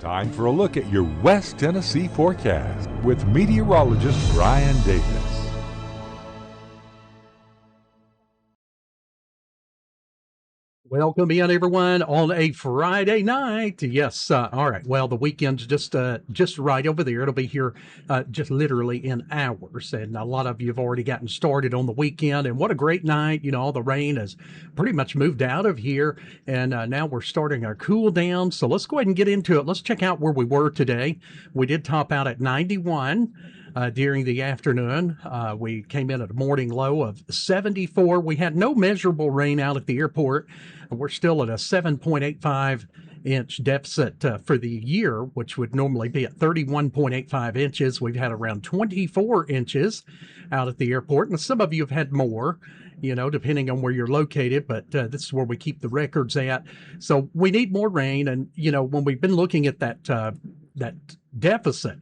Time for a look at your West Tennessee forecast with meteorologist Brian Davis. Welcome in, everyone, on a Friday night. Yes, all right. Well, the weekend's just right over there. It'll be here just literally in hours, and a lot of you have already gotten started on the weekend. And what a great night! You know, all the rain has pretty much moved out of here, and now we're starting our cool down. So let's go ahead and get into it. Let's check out where we were today. We did top out at 91. During the afternoon, we came in at a morning low of 74. We had no measurable rain out at the airport. We're still at a 7.85 inch deficit for the year, which would normally be at 31.85 inches. We've had around 24 inches out at the airport, and some of you have had more, you know, depending on where you're located, but this is where we keep the records at. So we need more rain, and, you know, when we've been looking at that deficit,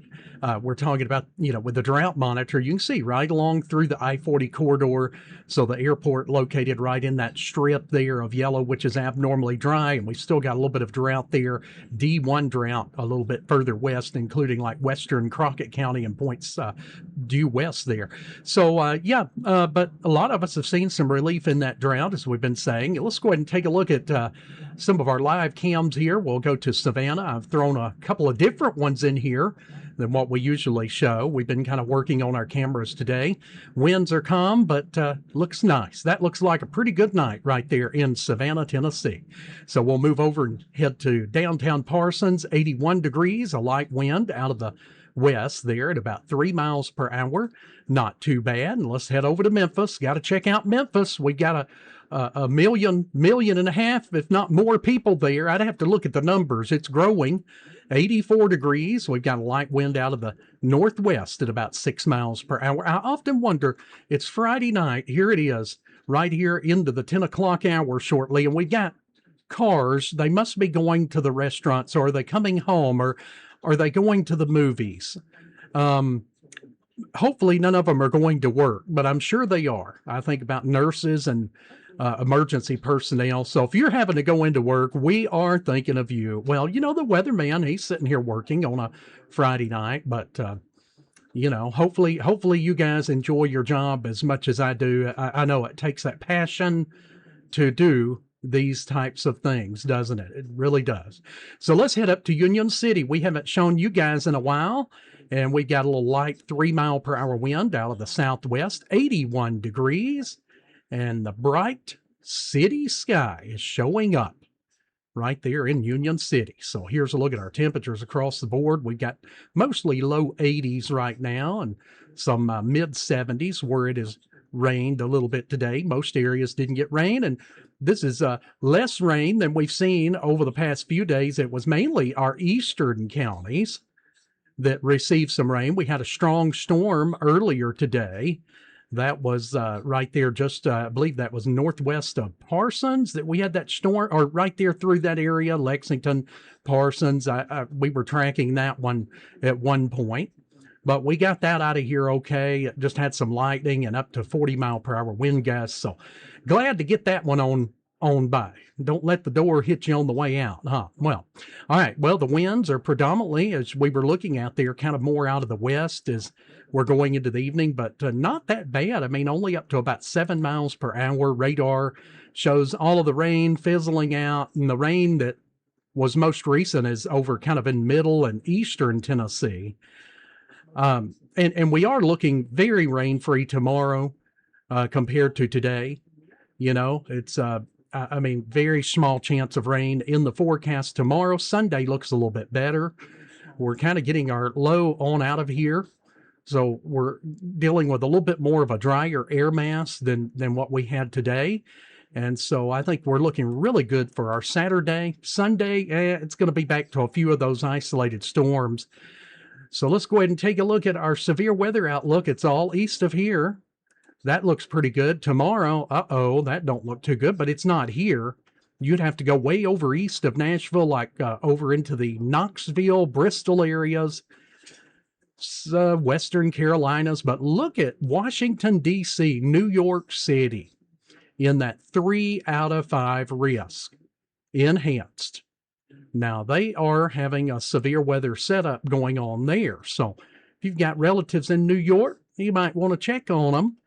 we're talking about, you know, with the drought monitor, you can see right along through the I-40 corridor. So the airport located right in that strip there of yellow, which is abnormally dry. And we've still got a little bit of drought there. D1 drought a little bit further west, including like western Crockett County and points due west there. So, but a lot of us have seen some relief in that drought, as we've been saying. Let's go ahead and take a look at some of our live cams here. We'll go to Savannah. I've thrown a couple of different ones in here than what we usually show. We've been kind of working on our cameras today. Winds are calm, but looks nice. That looks like a pretty good night right there in Savannah, Tennessee. So we'll move over and head to downtown Parsons, 81 degrees, a light wind out of the west there at about 3 miles per hour. Not too bad. And let's head over to Memphis. Got to check out Memphis. We got a million and a half, if not more people there. I'd have to look at the numbers. It's growing. 84 degrees. We've got a light wind out of the northwest at about 6 miles per hour. I often wonder, it's Friday night. Here it is, right here into the 10 o'clock hour shortly. And we've got cars. They must be going to the restaurants, or are they coming home, or are they going to the movies? Hopefully none of them are going to work, but I'm sure they are. I think about nurses and emergency personnel. So if you're having to go into work, we are thinking of you. Well, you know, the weatherman, he's sitting here working on a Friday night, but you know, hopefully you guys enjoy your job as much as I do. I know it takes that passion to do these types of things, doesn't it? It really does. So let's head up to Union City. We haven't shown you guys in a while, and we got a little light 3 mile per hour wind out of the southwest, 81 degrees. And the bright city sky is showing up right there in Union City. So here's a look at our temperatures across the board. We've got mostly low 80s right now and some mid 70s where it has rained a little bit today. Most areas didn't get rain, and this is less rain than we've seen over the past few days. It was mainly our eastern counties that received some rain. We had a strong storm earlier today. That was right there, just I believe that was northwest of Parsons that we had that storm, or right there through that area, Lexington, Parsons. We were tracking that one at one point, but we got that out of here okay. It just had some lightning and up to 40 mile per hour wind gusts. So glad to get that one on by. Don't let the door hit you on the way out, huh? Well, all right. Well, the winds are predominantly, as we were looking out there, kind of more out of the west as we're going into the evening, but not that bad. I mean, only up to about 7 miles per hour. Radar shows all of the rain fizzling out, and the rain that was most recent is over kind of in middle and eastern Tennessee. And we are looking very rain-free tomorrow compared to today. You know, it's I mean, very small chance of rain in the forecast tomorrow. Sunday looks a little bit better. We're kind of getting our low on out of here. So we're dealing with a little bit more of a drier air mass than what we had today. And so I think we're looking really good for our Saturday. Sunday, it's going to be back to a few of those isolated storms. So let's go ahead and take a look at our severe weather outlook. It's all east of here. That looks pretty good. Tomorrow, that don't look too good, but it's not here. You'd have to go way over east of Nashville, like over into the Knoxville, Bristol areas, Western Carolinas. But look at Washington, D.C., New York City in that 3 out of 5 risk, enhanced. Now, they are having a severe weather setup going on there. So if you've got relatives in New York, you might want to check on them.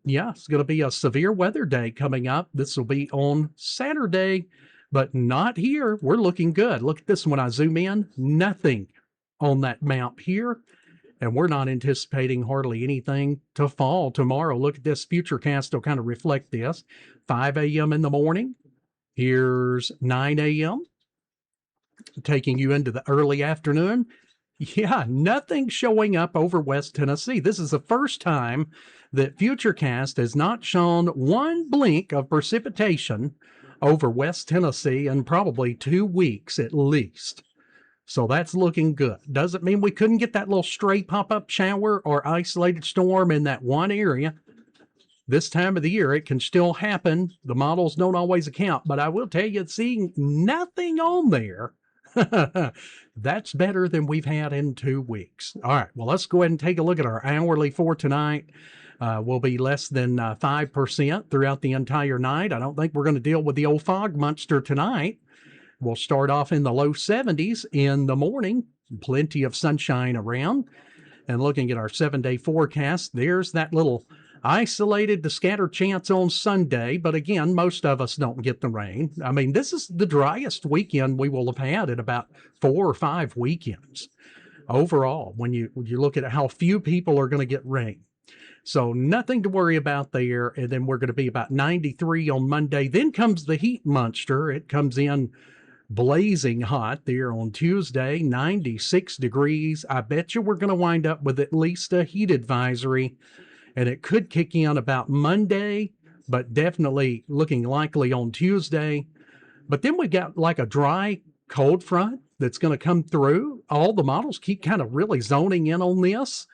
Yeah, it's going to be a severe weather day coming up. This will be on Saturday, but not here. We're looking good. Look at this when I zoom in. Nothing on that map here. And we're not anticipating hardly anything to fall tomorrow. Look at this. Futurecast will kind of reflect this. 5 a.m. in the morning. Here's 9 a.m. taking you into the early afternoon. Yeah, nothing showing up over West Tennessee. This is the first time that Futurecast has not shown one blink of precipitation over West Tennessee in probably 2 weeks at least. So that's looking good. Doesn't mean we couldn't get that little stray pop-up shower or isolated storm in that one area. This time of the year, it can still happen. The models don't always account, but I will tell you, seeing nothing on there, that's better than we've had in 2 weeks. All right, well, let's go ahead and take a look at our hourly for tonight. We'll be less than 5% throughout the entire night. I don't think we're going to deal with the old fog monster tonight. We'll start off in the low 70s in the morning. Plenty of sunshine around. And looking at our 7-day forecast, there's that little isolated to scattered chance on Sunday. But again, most of us don't get the rain. I mean, this is the driest weekend we will have had in about 4 or 5 weekends overall when you look at how few people are going to get rain. So nothing to worry about there. And then we're going to be about 93 on Monday. Then comes the heat monster. It comes in blazing hot there on Tuesday, 96 degrees. I bet you we're going to wind up with at least a heat advisory, and it could kick in about Monday, but definitely looking likely on Tuesday. But then we got like a dry cold front that's going to come through. All the models keep kind of really zoning in on this,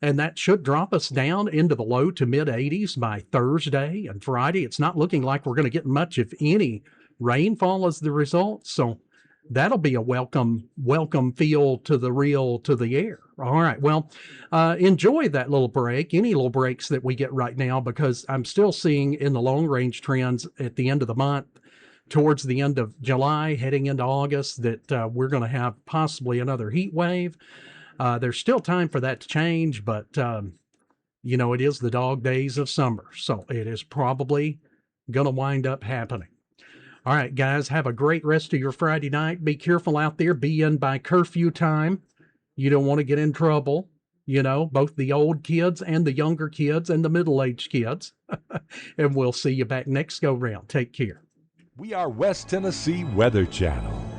and that should drop us down into the low to mid 80s by Thursday and Friday. It's not looking like we're going to get much, if any, rainfall as the result. So that'll be a welcome feel to the air. All right. Well, enjoy that little break, any little breaks that we get right now, because I'm still seeing in the long range trends at the end of the month, towards the end of July, heading into August, that we're going to have possibly another heat wave. There's still time for that to change, but it is the dog days of summer. So it is probably going to wind up happening. All right, guys, have a great rest of your Friday night. Be careful out there. Be in by curfew time. You don't want to get in trouble, both the old kids and the younger kids and the middle-aged kids. And we'll see you back next go round. Take care. We are West Tennessee Weather Channel.